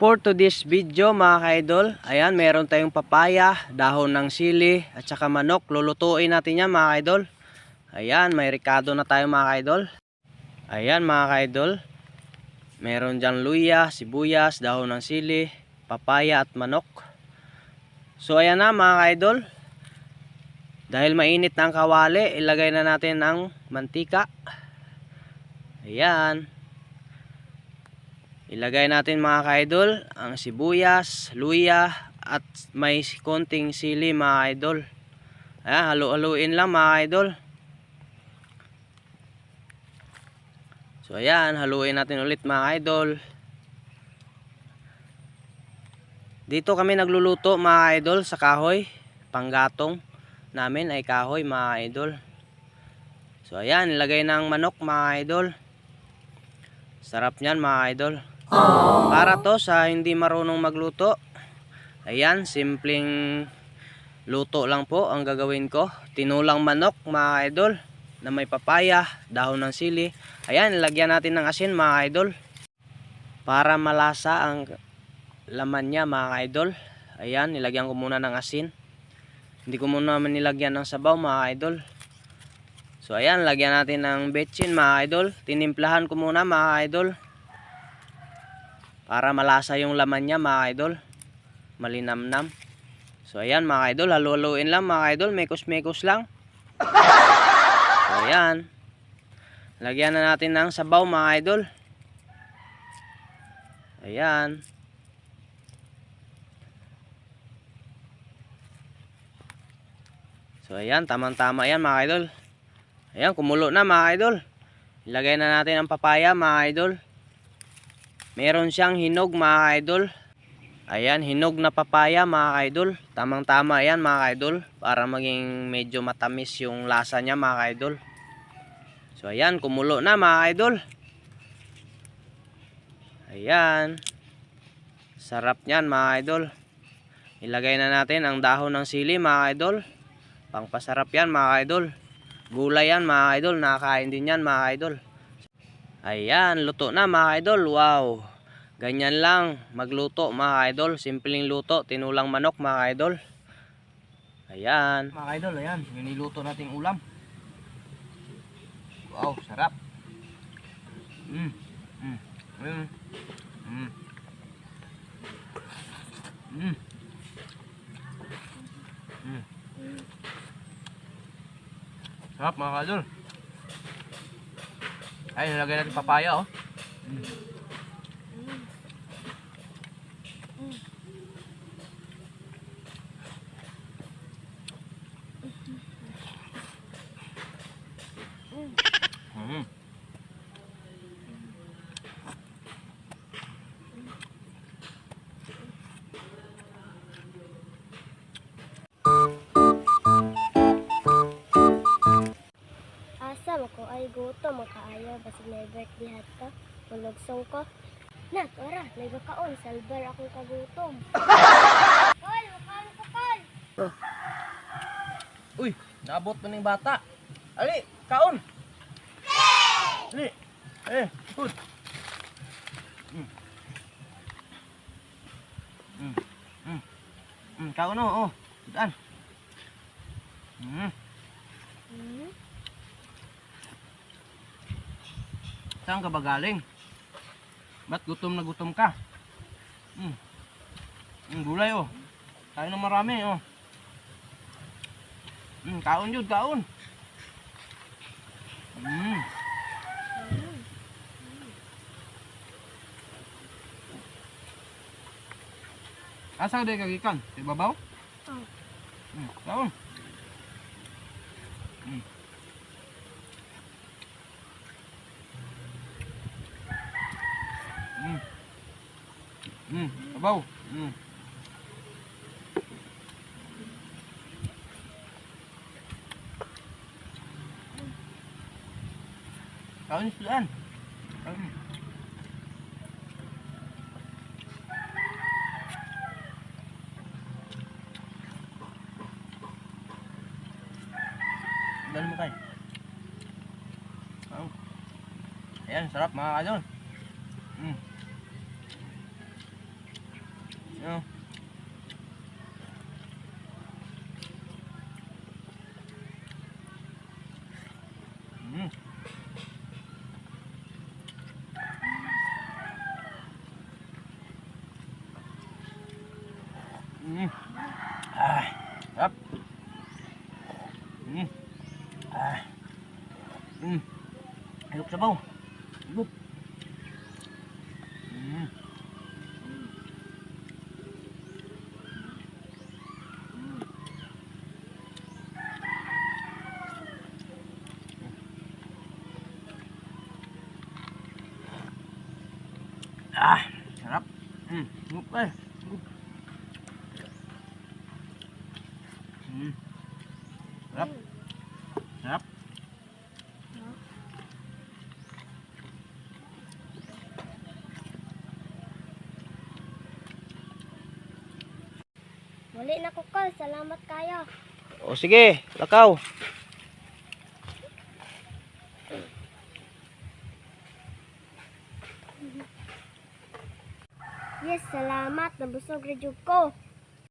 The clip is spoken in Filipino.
For today's video mga ka-idol, ayan meron tayong papaya, dahon ng sili at saka manok. Lulutuin natin yan mga ka-idol. Ayan, may ricado na tayo mga ka-idol. Ayan mga ka-idol, meron dyan luya, sibuyas, dahon ng sili, papaya at manok. So ayan na mga ka-idol, dahil mainit na ang kawali, ilagay na natin ang mantika. Ayan, ilagay natin mga ka-idol ang sibuyas, luya at may konting sili mga ka-idol. Ayan, halu-haluin lang mga ka-idol. So ayan, haluin natin ulit mga ka-idol. Dito kami nagluluto mga ka-idol sa kahoy. Panggatong namin ay kahoy mga ka-idol. So ayan, ilagay ng manok mga ka-idol. Sarap niyan mga ka-idol. Para to sa hindi marunong magluto. Ayan, simpleng luto lang po ang gagawin ko. Tinulang manok mga idol na may papaya, dahon ng sili. Ayan, lagyan natin ng asin mga idol para malasa ang laman niya mga idol. Ayan, nilagyan ko muna ng asin. Hindi ko muna nilagyan ng sabaw mga idol. So ayan, lagyan natin ng betchin mga idol. Tinimplahan ko muna mga idol para malasa yung laman niya mga idol, malinamnam. So ayan mga idol, halu-haluin lang mga idol, mekos-mekos lang. So ayan, lagyan na natin ng sabaw mga idol. Ayan. So ayan, tamang-tama yan mga idol. Ayan, kumulo na mga idol. Ilagay na natin ang papaya mga idol. Meron siyang hinog mga idol. Ayan, hinog na papaya mga idol. Tamang-tama yan mga idol, para maging medyo matamis yung lasa niya mga idol. So ayan, kumulo na mga idol. Ayan, sarap niyan mga idol. Ilagay na natin ang dahon ng sili mga idol. Pangpasarap yan mga idol. Gulay yan mga idol, nakakain din yan mga idol. Ayan, luto na mga idol. Wow, ganyan lang magluto mga idol. Simpleng luto, tinulang manok mga idol. Ayan mga idol, ayan yung niluto nating ulam. Wow, sarap. Sarap mga idol. Ay, nilagay natin papaya oh. Asa ko ay gutom makaayo basig may birthday hato. Mulugsong ko. Na, tara, nagakaon salbar akong kagutom. Kol, makaon ko kol. Uy, naabot mo ng bata. Ali, kaon. Ali. Good. Kaon oh. Sudan. Saan ka ba galing? Ba't gutom na gutom ka? Gulay oh. Tayo na marami oh. Kaon yun, kaon. Asa ka din kagikan? Sa babaw? Kaon. Babaw. Kaon yung sudan. Dali mo kayo. Ayan, sarap mga kadol. Oh. Mm. Mm. Ah, sarap. Mm. Ah. Mm. Ayok sabaw. Ayok. Mm. Ah, sarap. Ayok eh. Ayok. Sarap. Sarap. Muli na ko call. Salamat kayo. O sige, lakaw. Yes, salamat. Nabusog redyog ko.